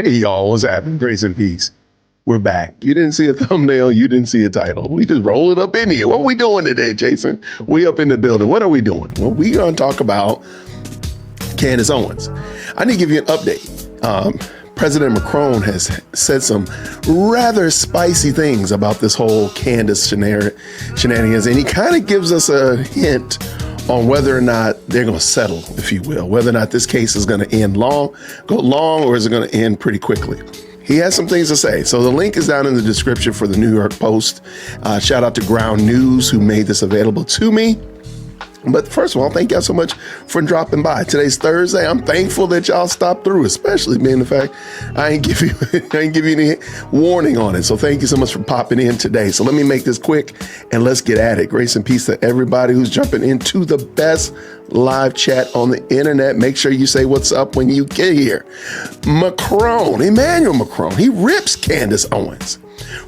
Hey y'all, what's happening? Grace and peace. We're back. You didn't see a thumbnail, you didn't see a title. We just roll it up in here. What are we doing today, Jason? We up in the building. What are we doing? Well, we're gonna talk about Candace Owens. I need to give you an update. President Macron has said some rather spicy things about this whole Candace shenanigans, and he kind of gives us a hint on whether or not they're going to settle, if you will, whether or not this case is going to go long, or is it going to end pretty quickly. He has some things to say. So the link is down in the description for the New York Post. Shout out to Ground News who made this available to me. But first of all, thank y'all so much for dropping by. Today's Thursday. I'm thankful that y'all stopped through, especially being the fact I ain't give you any warning on it. So thank you so much for popping in today. So let me make this quick and let's get at it. Grace and peace to everybody who's jumping into the best live chat on the internet. Make sure you say what's up when you get here. Emmanuel Macron, he rips Candace Owens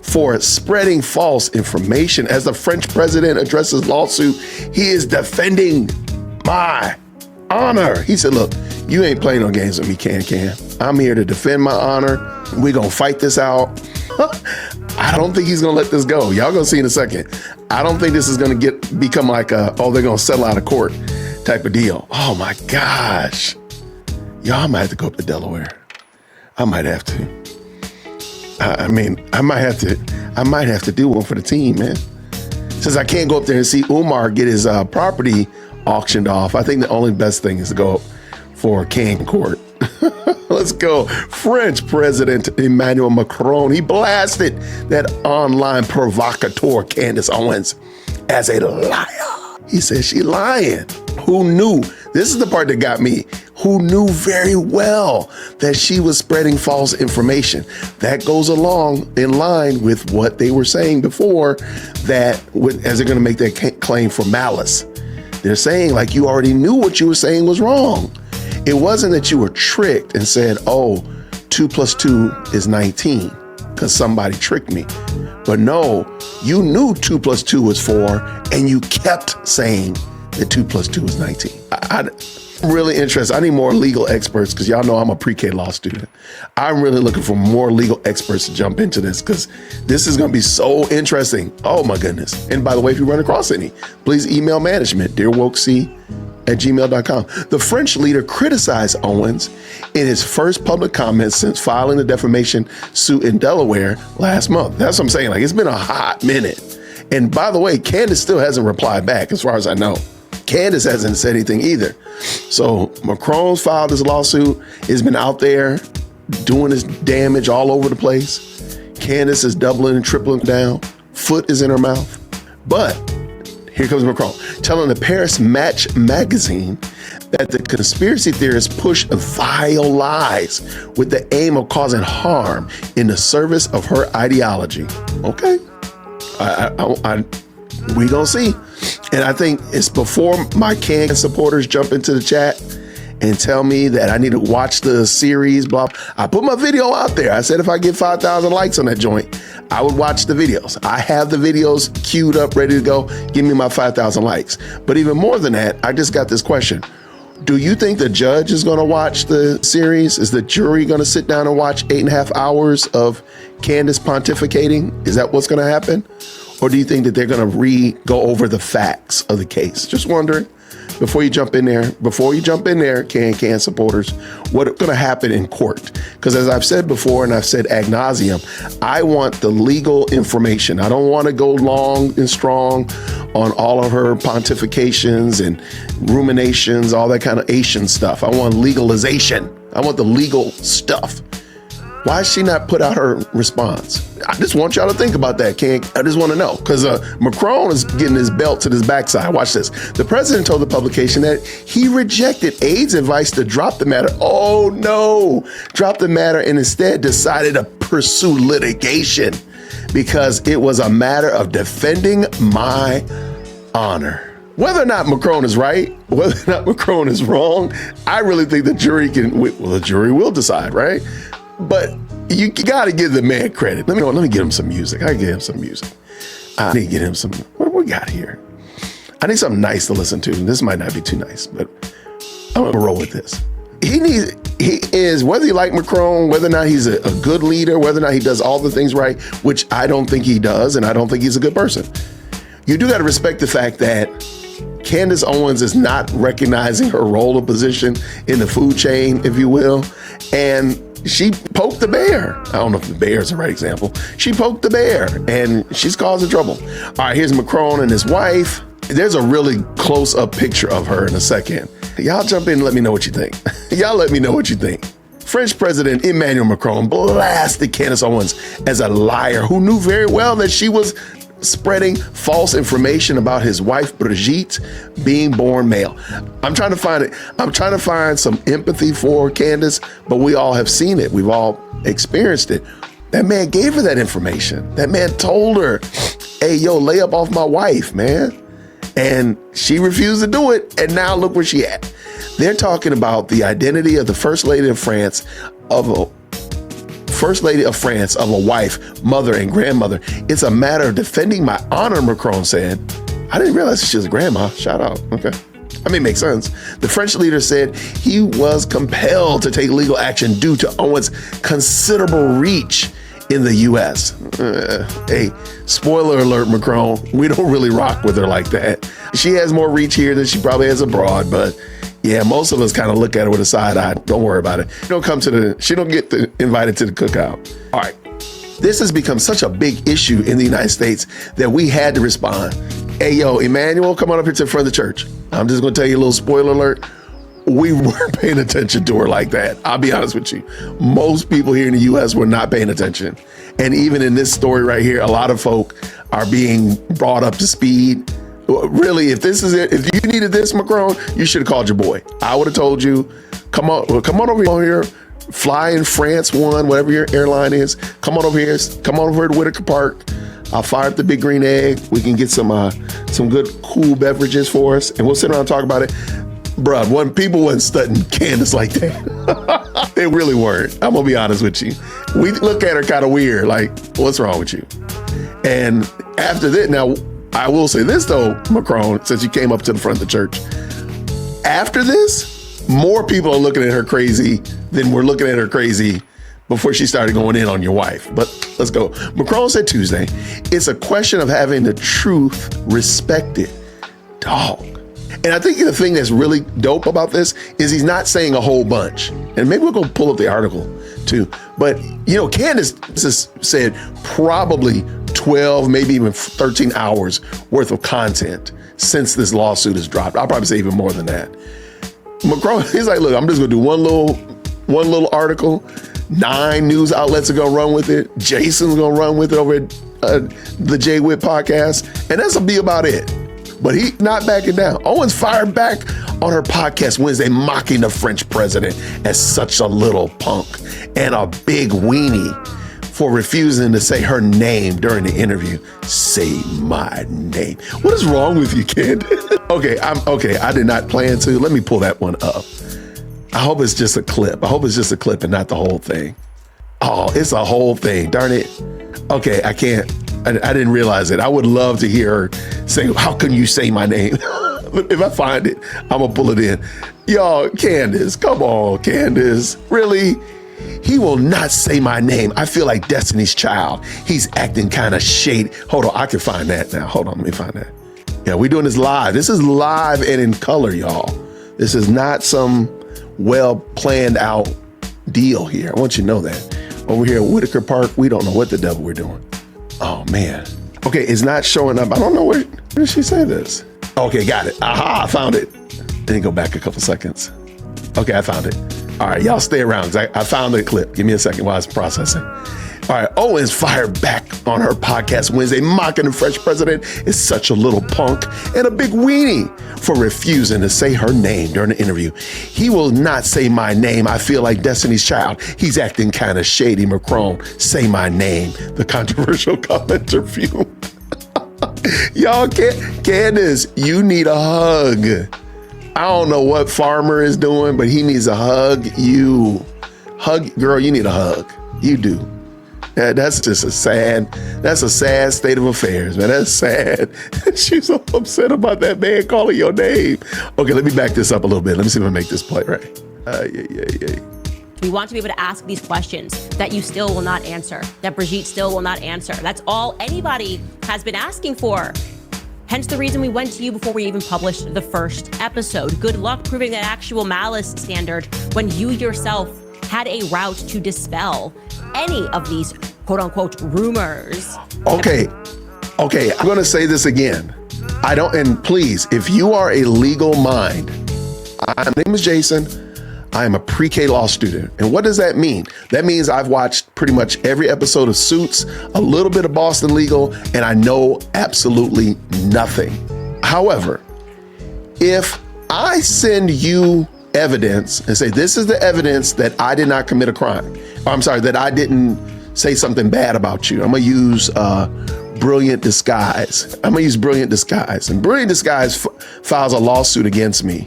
for spreading false information. As the French president addresses lawsuit, he is defending my honor. He said, look, you ain't playing no games with me, Can. I'm here to defend my honor. We're going to fight this out. I don't think he's going to let this go. Y'all going to see in a second. I don't think this is going to become like they're going to settle out of court type of deal. Oh my gosh. Y'all might have to go up to Delaware. I might have to. I might have to do one for the team, man. Since I can't go up there and see Umar get his property auctioned off, I think the only best thing is to go up for King Court. Let's go. French President Emmanuel Macron, he blasted that online provocateur Candace Owens as a liar. He said she lying. Who knew? This is the part that got me. Who knew very well that she was spreading false information. That goes along in line with what they were saying before, that as they're going to make that claim for malice. They're saying like you already knew what you were saying was wrong. It wasn't that you were tricked and said, oh, 2 + 2 is 19 because somebody tricked me. But no, you knew 2 + 2 was 4 and you kept saying that 2 + 2 is 19. I'm really interested. I need more legal experts because y'all know I'm a pre-K law student. I'm really looking for more legal experts to jump into this because this is going to be so interesting. Oh my goodness. And by the way, if you run across any, please email management, dearwokec@gmail.com. The French leader criticized Owens in his first public comments since filing the defamation suit in Delaware last month. That's what I'm saying. Like, it's been a hot minute. And by the way, Candace still hasn't replied back as far as I know. Candace hasn't said anything either. So Macron's filed this lawsuit. It's been out there doing this damage all over the place. Candace is doubling and tripling down. Foot is in her mouth. But here comes Macron telling the Paris Match magazine that the conspiracy theorists push vile lies with the aim of causing harm in the service of her ideology. Okay. We gonna see. And I think it's before my Can supporters jump into the chat and tell me that I need to watch the series, blah. I put my video out there. I said if I get 5,000 likes on that joint, I would watch the videos. I have the videos queued up, ready to go. Give me my 5,000 likes. But even more than that, I just got this question. Do you think the judge is going to watch the series? Is the jury going to sit down and watch 8.5 hours of Candace pontificating? Is that what's going to happen? Or do you think that they're going to go over the facts of the case? Just wondering. Before you jump in there, Can supporters, what's going to happen in court? Because as I've said before, and I've said ad nauseum, I want the legal information. I don't want to go long and strong on all of her pontifications and ruminations, all that kind of Asian stuff. I want legalization. I want the legal stuff. Why has she not put out her response? I just want y'all to think about that, King. I just want to know, because Macron is getting his belt to his backside. Watch this. The president told the publication that he rejected aide's advice to drop the matter. Oh no, drop the matter, and instead decided to pursue litigation because it was a matter of defending my honor. Whether or not Macron is right, whether or not Macron is wrong, I really think the jury the jury will decide, right? But you got to give the man credit. Let me get him some music. I get him some music. I need to get him some. What we got here? I need something nice to listen to. This might not be too nice, but I'm gonna roll with this. He he is, whether you like Macron, whether or not he's a good leader, whether or not he does all the things right, which I don't think he does, and I don't think he's a good person. You do got to respect the fact that Candace Owens is not recognizing her role or position in the food chain, if you will, and she poked the bear. I don't know if the bear is the right example. She poked the bear, and she's causing trouble. All right, here's Macron and his wife. There's a really close-up picture of her in a second. Y'all jump in and let me know what you think. Y'all let me know what you think. French President Emmanuel Macron blasted Candace Owens as a liar who knew very well that she was spreading false information about his wife, Brigitte, being born male. I'm trying to find some empathy for Candace, but we all have seen it. We've all experienced it. That man gave her that information. That man told her, hey, yo, lay up off my wife, man. And she refused to do it. And now look where she at. They're talking about the identity of the First Lady of France, of a wife, mother, and grandmother. It's a matter of defending my honor, Macron said. I didn't realize she was a grandma. Shout out. Okay. I mean, it makes sense. The French leader said he was compelled to take legal action due to Owens' considerable reach in the U.S. Hey, spoiler alert, Macron, we don't really rock with her like that. She has more reach here than she probably has abroad, but yeah, most of us kind of look at her with a side eye. Don't worry about it. She don't get invited to the cookout. All right. This has become such a big issue in the United States that we had to respond. Hey, yo, Emmanuel, come on up here to the front of the church. I'm just going to tell you a little spoiler alert. We weren't paying attention to her like that. I'll be honest with you. Most people here in the U.S. were not paying attention. And even in this story right here, a lot of folk are being brought up to speed. Really, if this is it, if you needed this, Macron, you should have called your boy. I would have told you, come on over here, fly in France One, whatever your airline is. Come on over here to Whitaker Park. I'll fire up the big green egg. We can get some good cool beverages for us, and we'll sit around and talk about it. Bruh, people wasn't studying Candace like that. They really weren't. I'm gonna be honest with you. We look at her kind of weird, like, what's wrong with you? And after that, now, I will say this though, Macron, since you came up to the front of the church. After this, more people are looking at her crazy than were looking at her crazy before she started going in on your wife. But let's go. Macron said Tuesday, it's a question of having the truth respected. Dog. And I think the thing that's really dope about this is he's not saying a whole bunch. And maybe we'll go pull up the article too. But, you know, Candace said probably 12, maybe even 13 hours worth of content since this lawsuit is dropped. I'll probably say even more than that. Macron, he's like, look, I'm just gonna do one little article. 9 news outlets are gonna run with it. Jason's gonna run with it over at the JWhit Podcast. And that's gonna be about it. But he's not backing down. Owens fired back on her podcast Wednesday, mocking the French president as such a little punk and a big weenie for refusing to say her name during the interview. Say my name. What is wrong with you, kid? Okay, I did not plan to. Let me pull that one up. I hope it's just a clip. And not the whole thing. Oh, it's a whole thing. Darn it. Okay, I can't. I didn't realize it. I would love to hear her say, how can you say my name? If I find it, I'm gonna pull it in. Y'all, Candace, come on, Candace. Really? He will not say my name. I feel like Destiny's Child. He's acting kind of shady. Hold on, I can find that now. Hold on, let me find that. Yeah, we're doing this live. This is live and in color, y'all. This is not some well planned out deal here. I want you to know that. Over here at Whitaker Park, we don't know what the devil we're doing. Oh man. Okay, it's not showing up. I don't know where did she say this? Okay, got it. Aha, I found it. Let me go back a couple seconds. Okay, I found it. All right, y'all stay around. I found the clip. Give me a second while it's processing. All right, Owens fired back on her podcast Wednesday, mocking the French president is such a little punk and a big weenie for refusing to say her name during the interview. He will not say my name. I feel like Destiny's Child. He's acting kind of shady. Macron, say my name. The controversial commenter fumed. Y'all, Candace, you need a hug. I don't know what Farmer is doing, but he needs a hug. Girl, you need a hug. You do. That's just a sad state of affairs, man. That's sad. She's so upset about that man calling your name. Okay, let me back this up a little bit. Let me see if I make this play right. We want to be able to ask these questions that you still will not answer, that Brigitte still will not answer. That's all anybody has been asking for. Hence the reason we went to you before we even published the first episode. Good luck proving that actual malice standard when you yourself had a route to dispel any of these quote unquote rumors. Okay, I'm gonna say this again. And please, if you are a legal mind, my name is Jason. I am a pre-K law student. And what does that mean? That means I've watched pretty much every episode of Suits, a little bit of Boston Legal, and I know absolutely nothing. However, if I send you evidence and say, this is the evidence that I did not commit a crime, that I didn't say something bad about you. I'm gonna use Brilliant Disguise. And Brilliant Disguise files a lawsuit against me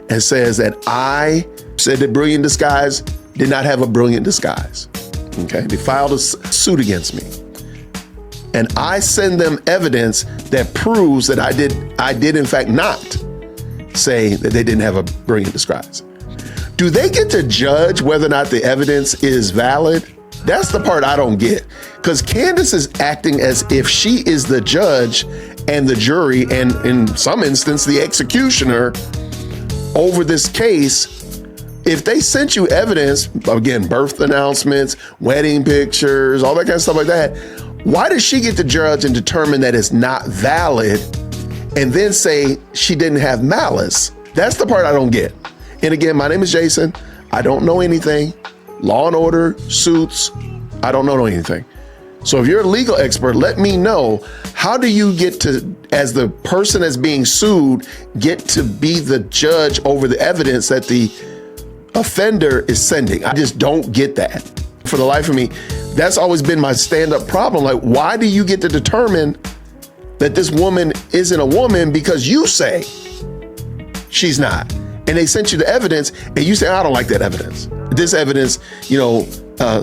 and says that I said that Brilliant Disguise did not have a brilliant disguise. Okay, they filed a suit against me. And I send them evidence that proves that I did in fact not say that they didn't have a brilliant disguise. Do they get to judge whether or not the evidence is valid? That's the part I don't get. Because Candace is acting as if she is the judge and the jury, and in some instance, the executioner over this case. If they sent you evidence, again, birth announcements, wedding pictures, all that kind of stuff like that, why does she get to judge and determine that it's not valid and then say she didn't have malice? That's the part I don't get. And again, my name is Jason. I don't know anything. Law and Order, Suits, I don't know anything. So if you're a legal expert, let me know, how do you get to, as the person that's being sued, get to be the judge over the evidence that the offender is sending? I just don't get that. For the life of me, that's always been my stand-up problem. Like, why do you get to determine that this woman isn't a woman because you say she's not? And they sent you the evidence and you say, I don't like that evidence. This evidence,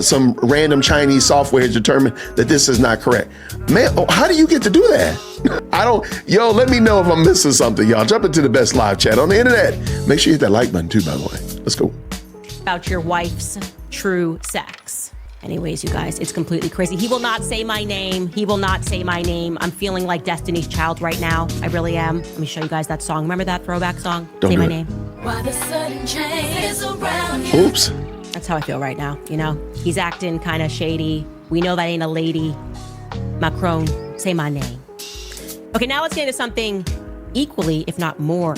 some random Chinese software has determined that this is not correct. Man, how do you get to do that? Let me know if I'm missing something, y'all. Jump into the best live chat on the internet. Make sure you hit that like button too, by the way. Let's go. About your wife's true sex. Anyways, you guys, it's completely crazy. He will not say my name. I'm feeling like Destiny's Child right now. I really am. Let me show you guys that song. Remember that throwback song? Don't Say do my it. name. Why the sudden change around you? Oops. That's how I feel right now. He's acting kind of shady. We know that ain't a lady. Macron, say my name. Okay, now let's get into something equally, if not more.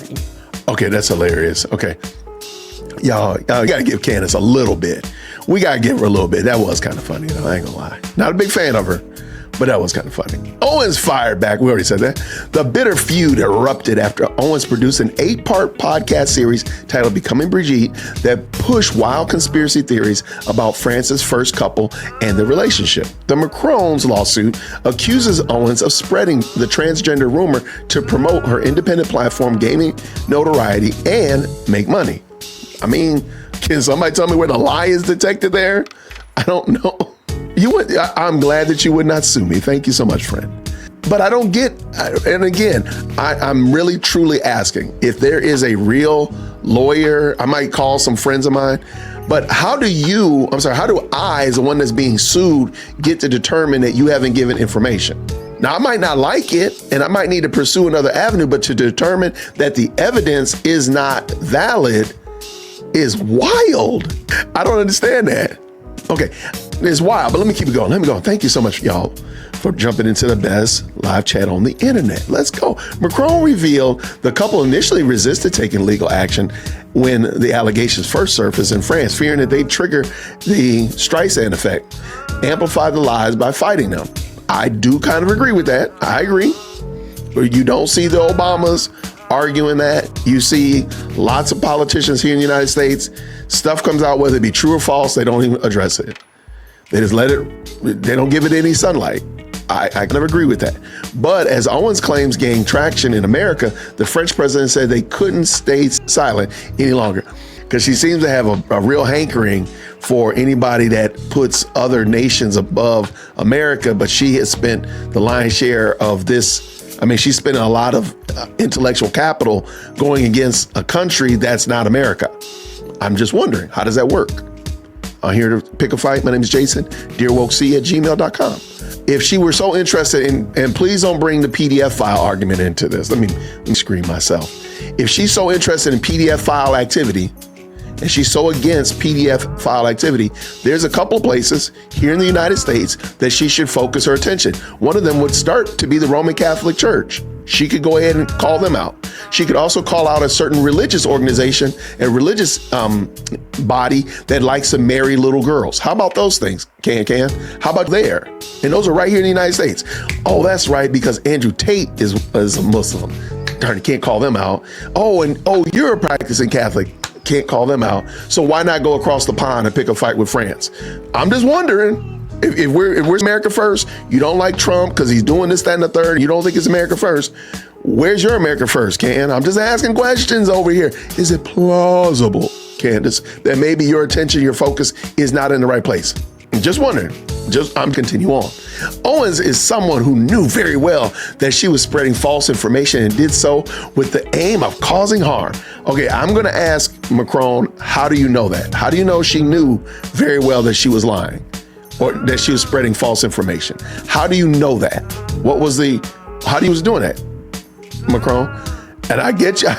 Okay, that's hilarious. Okay. Y'all gotta give Candace a little bit. We gotta give her a little bit. That was kind of funny, though. I ain't gonna lie. Not a big fan of her, but that was kind of funny. Owens fired back. We already said that. The bitter feud erupted after Owens produced an 8-part podcast series titled Becoming Brigitte that pushed wild conspiracy theories about France's first couple and the relationship. The Macron's lawsuit accuses Owens of spreading the transgender rumor to promote her independent platform, gaining notoriety, and make money. Can somebody tell me where the lie is detected there? I don't know. I'm glad that you would not sue me. Thank you so much, friend. But I don't get, and again, I'm really truly asking if there is a real lawyer. I might call some friends of mine, but how do I, as the one that's being sued, get to determine that you haven't given information? Now, I might not like it and I might need to pursue another avenue, but to determine that the evidence is not valid is wild. I don't understand that. Okay, it's wild, but let me keep it going. Thank you so much, y'all, for jumping into the best live chat on the internet. Let's go. Macron revealed the couple initially resisted taking legal action when the allegations first surfaced in France, fearing that they'd trigger the Streisand effect, amplify the lies by fighting them. I do kind of agree with that. I agree. But you don't see the Obamas arguing that. You see lots of politicians here in the United States, stuff comes out, whether it be true or false, they don't even address it. They just let it, they don't give it any sunlight. I kind of agree with that. But as Owens' claims gained traction in America, the French president said they couldn't stay silent any longer because she seems to have a real hankering for anybody that puts other nations above America. But she has spent the lion's share of this. She's spending a lot of intellectual capital going against a country that's not America. I'm just wondering, how does that work? I'm here to pick a fight. My name is Jason, dearwokec@gmail.com. If she were so interested in, and please don't bring the PDF file argument into this. Let me scream myself. If she's so interested in PDF file activity, and she's so against PDF file activity, there's a couple of places here in the United States that she should focus her attention. One of them would start to be the Roman Catholic Church. She could go ahead and call them out. She could also call out a certain religious organization and religious body that likes to marry little girls. How about those things? Can? How about there? And those are right here in the United States. Oh, that's right, because Andrew Tate is a Muslim. Darn, you can't call them out. Oh, you're a practicing Catholic. Can't call them out. So why not go across the pond and pick a fight with France? I'm just wondering. If we're America first, you don't like Trump because he's doing this, that, and the third, you don't think it's America first. Where's your America first, Can? I'm just asking questions over here. Is it plausible, Candace, that maybe your attention, your focus is not in the right place? I'm just wondering. I'm continue on. Owens is someone who knew very well that she was spreading false information and did so with the aim of causing harm. Okay, I'm going to ask Macron, how do you know that? How do you know she knew very well that she was lying? Or that she was spreading false information? How do you know that? How he was doing that, Macron? And I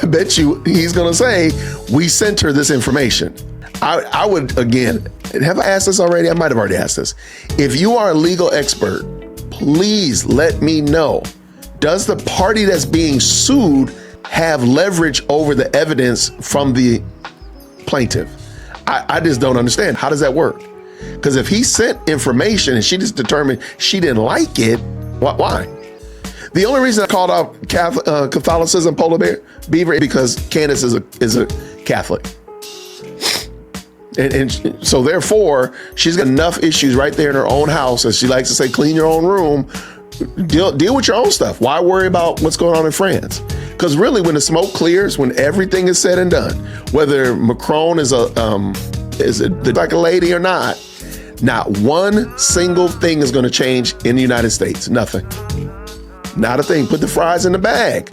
bet you he's gonna say, we sent her this information. I would, again, have I asked this already? I might have already asked this. If you are a legal expert, please let me know. Does the party that's being sued have leverage over the evidence from the plaintiff? I just don't understand. How does that work? Because if he sent information and she just determined she didn't like it, why? The only reason I called out Catholicism, Polar Beaver, is because Candace is a Catholic. And so therefore, she's got enough issues right there in her own house, as she likes to say, clean your own room, deal with your own stuff. Why worry about what's going on in France? Because really, when the smoke clears, when everything is said and done, whether Macron is like a lady or not one single thing is going to change in the United States. Nothing. Not a thing. Put the fries in the bag.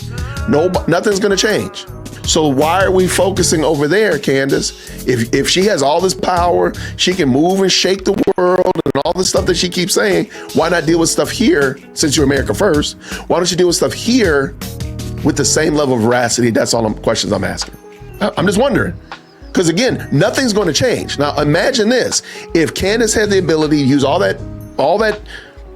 Nothing's going to change. So why are we focusing over there, Candace? If she has all this power, she can move and shake the world and all the stuff that she keeps saying, why not deal with stuff here since you're America first? Why don't you deal with stuff here with the same level of veracity? That's all questions I'm asking. I'm just wondering. Because again, nothing's going to change. Now imagine this. If Candace had the ability to use all that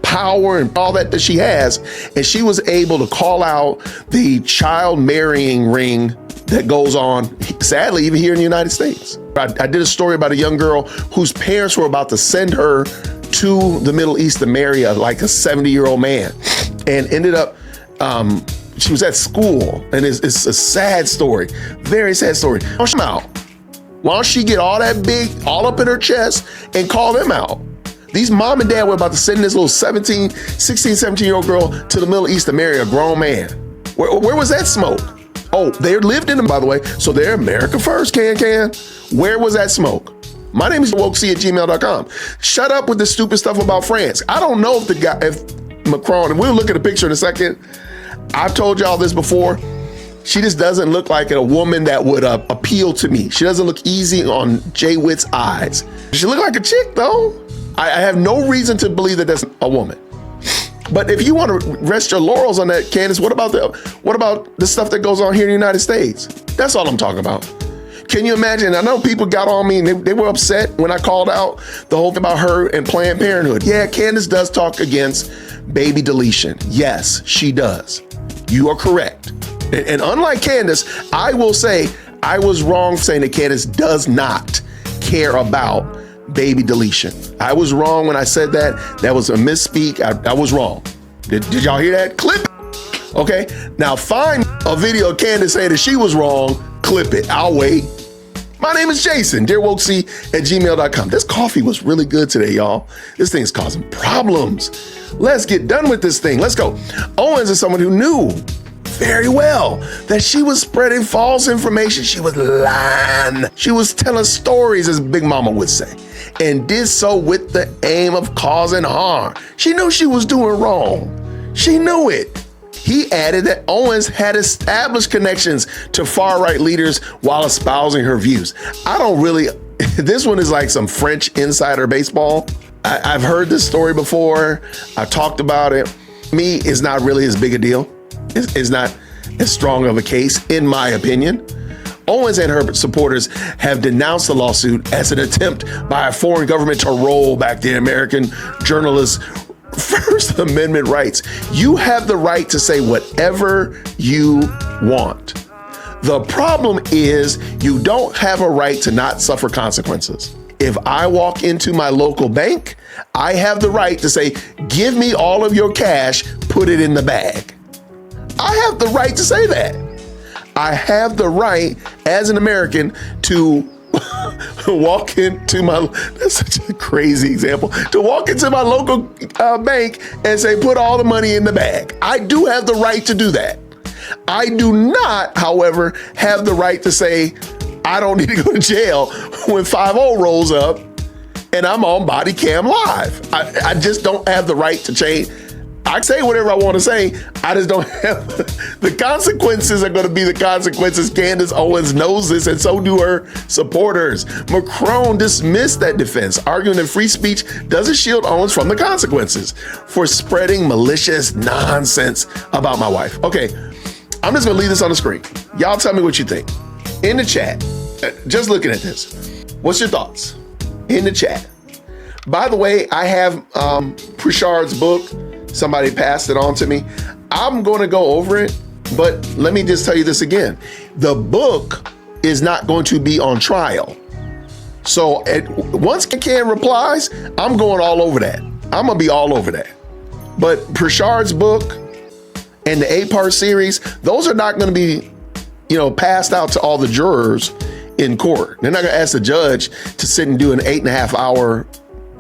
power and all that she has, and she was able to call out the child marrying ring that goes on, sadly, even here in the United States. I did a story about a young girl whose parents were about to send her to the Middle East to marry a 70-year-old man, and ended up, she was at school, and it's a sad story, very sad story. Why don't she get all that big, all up in her chest and call them out? These mom and dad were about to send this little 16, 17-year-old girl to the Middle East to marry a grown man. Where was that smoke? Oh, they lived in them, by the way, so they're America first, can. Where was that smoke? My name is JWhitPodcast@gmail.com. Shut up with the stupid stuff about France. I don't know if Macron, and we'll look at a picture in a second. I've told y'all this before. She just doesn't look like a woman that would appeal to me. She doesn't look easy on JWhit's eyes. She look like a chick, though. I have no reason to believe that that's a woman. But if you want to rest your laurels on that, Candace, what about the stuff that goes on here in the United States? That's all I'm talking about. Can you imagine? I know people got on me and they were upset when I called out the whole thing about her and Planned Parenthood. Yeah, Candace does talk against baby deletion. Yes, she does. You are correct. And unlike Candace, I will say I was wrong saying that Candace does not care about baby deletion. I was wrong when I said that. That was a misspeak. I was wrong. Did y'all hear that? Clip it. Okay. Now find a video of Candace saying that she was wrong. Clip it. I'll wait. My name is Jason, dearwokec@gmail.com. This coffee was really good today, y'all. This thing's causing problems. Let's get done with this thing. Let's go. Owens is someone who knew very well that she was spreading false information. She was lying. She was telling stories, as Big Mama would say, and did so with the aim of causing harm. She knew she was doing wrong. She knew it. He added that Owens had established connections to far-right leaders while espousing her views. I don't really This one is like some French insider baseball. I've heard this story before. I've talked about it. Me, it's not really as big a deal. It's not as strong of a case, in my opinion. Owens and her supporters have denounced the lawsuit as an attempt by a foreign government to roll back the American journalist's First Amendment rights. You have the right to say whatever you want. The problem is you don't have a right to not suffer consequences. If I walk into my local bank, I have the right to say, give me all of your cash, put it in the bag. I have the right to say that. I have the right as an American to walk into that's such a crazy example, to walk into my local bank and say, put all the money in the bag. I do have the right to do that. I do not, however, have the right to say, I don't need to go to jail when 5-0 rolls up and I'm on body cam live. I just don't have the right to change. I say whatever I want to say. I just don't have the consequences are going to be the consequences. Candace Owens knows this, and so do her supporters. Macron dismissed that defense, arguing that free speech doesn't shield Owens from the consequences for spreading malicious nonsense about my wife. Okay, I'm just going to leave this on the screen. Y'all tell me what you think. In the chat, just looking at this, what's your thoughts? In the chat. By the way, I have Prichard's book. Somebody passed it on to me. I'm going to go over it, but let me just tell you this again. The book is not going to be on trial. So once Ken replies, I'm going all over that. I'm going to be all over that. But Prichard's book and the 8-part series, those are not going to be, passed out to all the jurors in court. They're not going to ask the judge to sit and do an 8.5-hour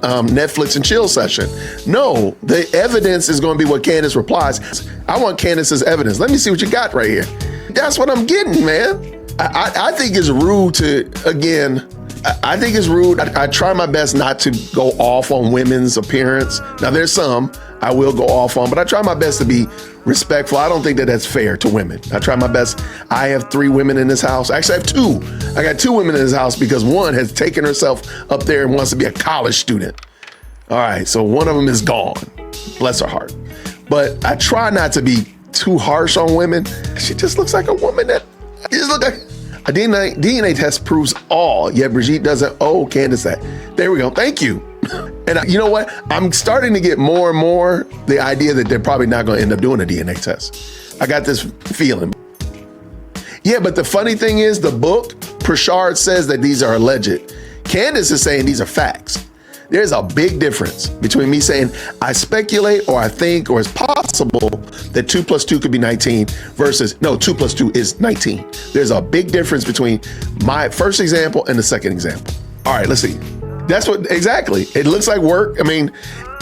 Netflix and chill session. No, the evidence is going to be what Candace replies. I want Candace's evidence. Let me see what you got right here. That's what I'm getting, man. I think it's rude to, again, I think it's rude. I try my best not to go off on women's appearance. Now, there's some I will go off on, but I try my best to be respectful. I don't think that that's fair to women. I try my best. I have 3 women in this house. Actually, I have 2. I got 2 women in this house because one has taken herself up there and wants to be a college student. All right, so one of them is gone. Bless her heart. But I try not to be too harsh on women. She just looks like a woman that just look like a DNA test proves all. Yet Brigitte doesn't owe Candace that. There we go. Thank you. And you know what? I'm starting to get more and more the idea that they're probably not going to end up doing a DNA test. I got this feeling. Yeah, but the funny thing is the book, Prichard says that these are alleged. Candace is saying these are facts. There's a big difference between me saying I speculate or I think or it's possible that 2 + 2 could be 19 versus no, 2 + 2 is 19. There's a big difference between my first example and the second example. All right, let's see. That's what exactly. It looks like work. I mean,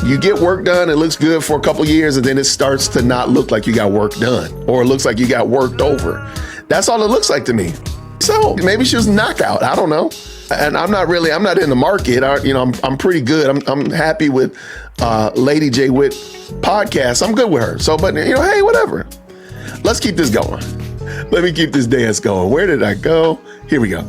you get work done, it looks good for a couple years, and then it starts to not look like you got work done, or it looks like you got worked over. That's all it looks like to me. So maybe she was knockout. I don't know. And I'm not in the market. I'm pretty good. I'm happy with Lady JWhit Podcast. I'm good with her. So, but hey, whatever. Let's keep this going. Let me keep this dance going. Where did I go? Here we go.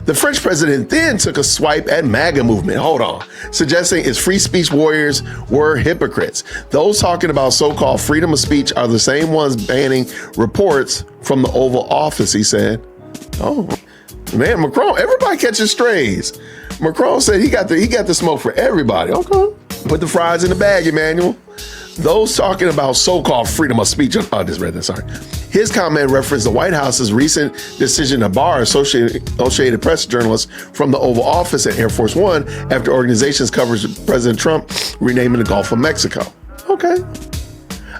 The French president then took a swipe at MAGA movement. Hold on. Suggesting its free speech warriors were hypocrites. Those talking about so-called freedom of speech are the same ones banning reports from the Oval Office, he said. Oh, man, Macron, everybody catches strays. Macron said he got the smoke for everybody. Okay. Put the fries in the bag, Emmanuel. Those talking about so-called freedom of speech. I just read that, sorry. His comment referenced the White House's recent decision to bar Associated Press journalists from the Oval Office at Air Force One after organizations covered President Trump renaming the Gulf of Mexico. Okay.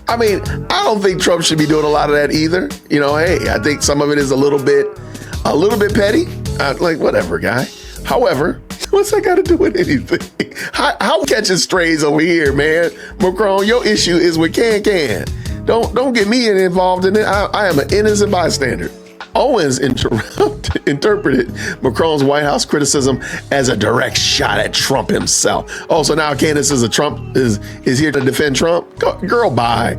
I mean, I don't think Trump should be doing a lot of that either. Hey, I think some of it is a little bit petty. Like, whatever, guy. However, what's that got to do with anything? How catching strays over here, man? Macron, your issue is with Can. Don't get me involved in it. I am an innocent bystander. Owens interpreted Macron's White House criticism as a direct shot at Trump himself. Oh, so now Candace is here to defend Trump? Girl, bye.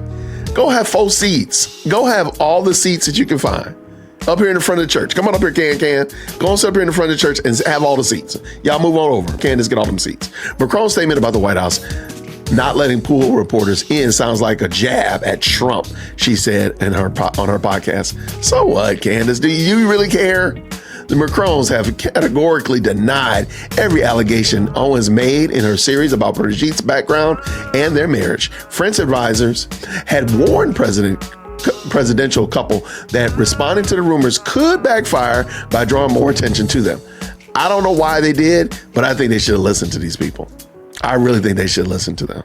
Go have 4 seats. Go have all the seats that you can find. Up here in the front of the church. Come on up here, Can. Go on up here in the front of the church and have all the seats. Y'all move on over. Candace, get all them seats. Macron's statement about the White House not letting pool reporters in sounds like a jab at Trump, she said on her podcast. So what, Candace? Do you really care? The Macrons have categorically denied every allegation Owens made in her series about Brigitte's background and their marriage. French advisors had warned presidential couple that responding to the rumors could backfire by drawing more attention to them. I don't know why they did, but I think they should have listened to these people. I really think they should listen to them.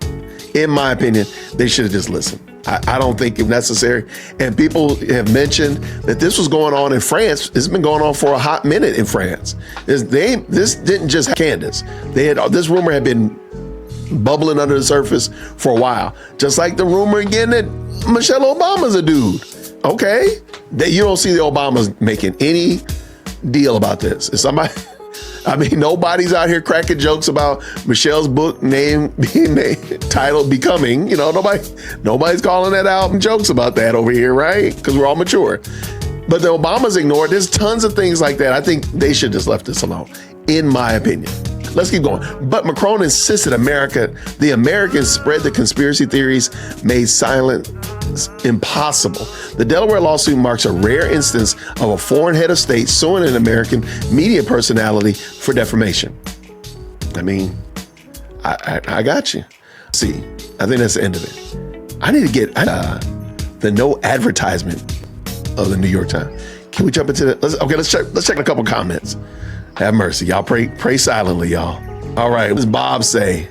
In my opinion, they should have just listened. I don't think it's necessary. And people have mentioned that this was going on in France. It's been going on for a hot minute in France. This didn't just have Candace. This rumor had been bubbling under the surface for a while. Just like the rumor again that Michelle Obama's a dude. Okay? That you don't see the Obamas making any deal about this. If somebody... nobody's out here cracking jokes about Michelle's book being titled Becoming. Nobody's calling that out and jokes about that over here, right? Because we're all mature. But the Obamas ignored. There's tons of things like that. I think they should just left this alone, in my opinion. Let's keep going. But Macron insisted the Americans spread the conspiracy theories, made silence impossible. The Delaware lawsuit marks a rare instance of a foreign head of state suing an American media personality for defamation. I got you. See, I think that's the end of it. I need to get the no advertisement of the New York Times. Can we jump into that? Let's check a couple comments. Have mercy. Y'all pray silently, y'all. All right. What does Bob say?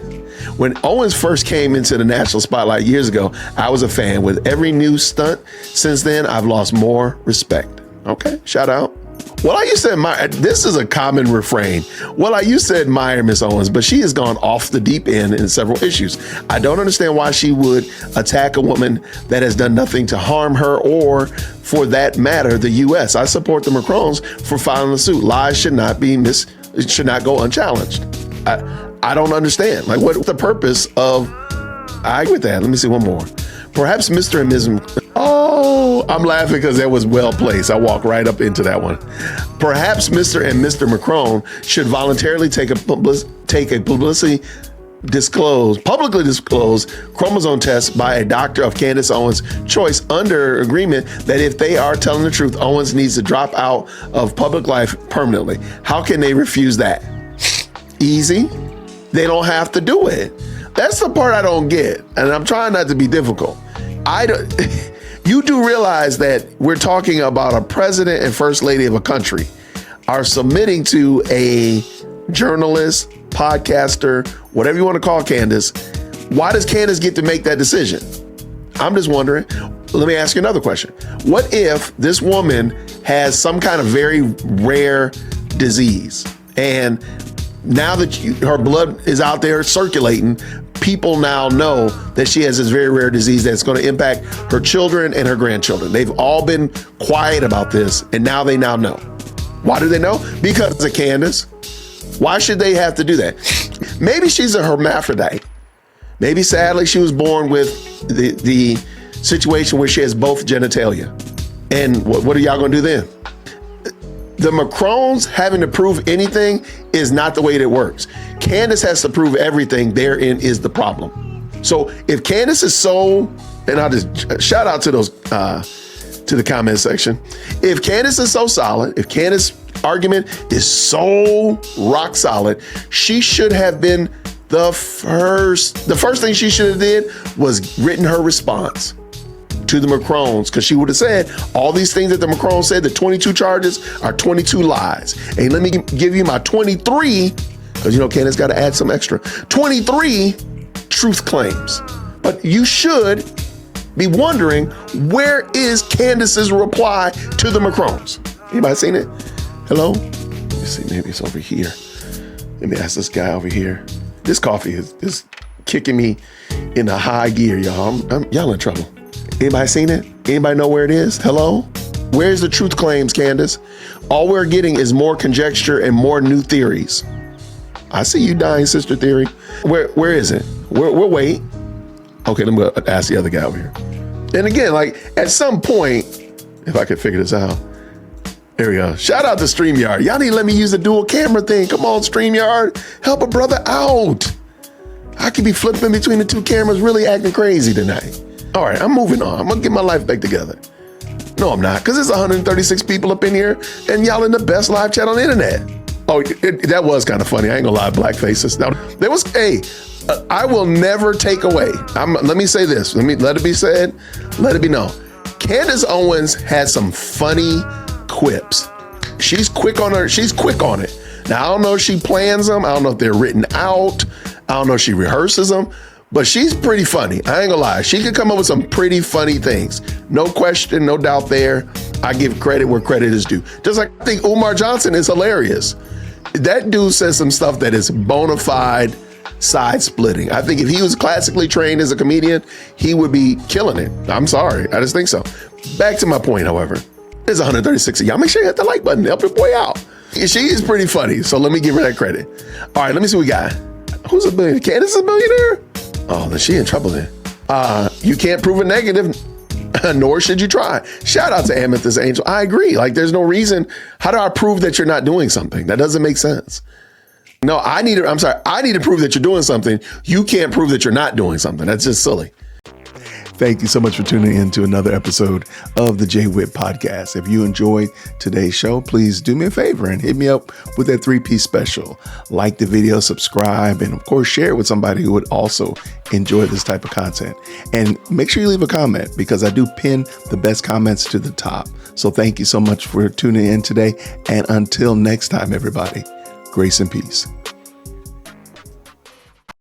When Owens first came into the national spotlight years ago, I was a fan. With every new stunt since then, I've lost more respect. Okay. Shout out. Well, I used to admire, this is a common refrain. Well, I used to admire Miss Owens, but she has gone off the deep end in several issues. I don't understand why she would attack a woman that has done nothing to harm her or, for that matter, the U.S. I support the Macrons for filing the suit. Lies should not go unchallenged. I don't understand. Like, what's the purpose of, I agree with that. Let me see one more. Perhaps Mr. and Ms. Oh, I'm laughing because that was well placed. I walked right up into that one. Perhaps Mr. and Mr. Macron should voluntarily publicly disclose chromosome test by a doctor of Candace Owens' choice under agreement that if they are telling the truth, Owens needs to drop out of public life permanently. How can they refuse that? Easy. They don't have to do it. That's the part I don't get. And I'm trying not to be difficult. You do realize that we're talking about a president and first lady of a country are submitting to a journalist, podcaster, whatever you want to call Candace. Why does Candace get to make that decision? I'm just wondering. Let me ask you another question. What if this woman has some kind of very rare disease and now that her blood is out there circulating, people now know that she has this very rare disease that's going to impact her children and her grandchildren. They've all been quiet about this, and now they know. Why do they know? Because of Candace. Why should they have to do that? Maybe she's a hermaphrodite. Maybe, sadly, she was born with the situation where she has both genitalia. And what are y'all going to do then? The Macrons having to prove anything is not the way that it works. Candace has to prove everything. Therein is the problem. So if Candace is so, and I'll just shout out to those, to the comment section. If Candace is so solid, if Candace's argument is so rock solid, she should have been the first thing she should have did was written her response to the Macrons, because she would have said all these things that the Macrons said, the 22 charges are 22 lies. And let me give you my 23, because Candace got to add some extra, 23 truth claims. But you should be wondering, where is Candace's reply to the Macrons? Anybody seen it? Hello? Let me see, maybe it's over here. Let me ask this guy over here. This coffee is kicking me in a high gear, y'all. Y'all in trouble. Anybody seen it? Anybody know where it is? Hello? Where's the truth claims, Candace? All we're getting is more conjecture and more new theories. I see you dying, Sister Theory. Where is it? We'll wait. Okay, let me ask the other guy over here. And again, like at some point, if I could figure this out, There we go. Shout out to StreamYard. Y'all need to let me use the dual camera thing. Come on, StreamYard. Help a brother out. I could be flipping between the two cameras, really acting crazy tonight. All right, I'm moving on. I'm going to get my life back together. No, I'm not, because there's 136 people up in here, and y'all in the best live chat on the internet. Oh, that was kind of funny. I ain't going to lie, black faces. Now, there was, I will never take away. Let me say this. Let it be said. Let it be known. Candace Owens had some funny quips. She's quick on it. Now, I don't know if she plans them. I don't know if they're written out. I don't know if she rehearses them, but she's pretty funny. I ain't gonna lie. She could come up with some pretty funny things. No question, no doubt there. I give credit where credit is due. Just like I think Umar Johnson is hilarious. That dude says some stuff that is bona fide side splitting. I think if he was classically trained as a comedian, he would be killing it. I'm sorry. I just think so. Back to my point, however. There's 136 of y'all. Make sure you hit the like button. Help your boy out. She is pretty funny, so let me give her that credit. All right, let me see what we got. Who's a billionaire? Candace is a billionaire? Oh, then she in trouble then. You can't prove a negative, nor should you try. Shout out to Amethyst Angel. I agree. Like, there's no reason. How do I prove that you're not doing something? That doesn't make sense. No, I need to prove that you're doing something. You can't prove that you're not doing something. That's just silly. Thank you so much for tuning in to another episode of the JWhit Podcast. If you enjoyed today's show, please do me a favor and hit me up with that 3-piece special. Like the video, subscribe, and of course, share it with somebody who would also enjoy this type of content. And make sure you leave a comment, because I do pin the best comments to the top. So thank you so much for tuning in today. And until next time, everybody, grace and peace.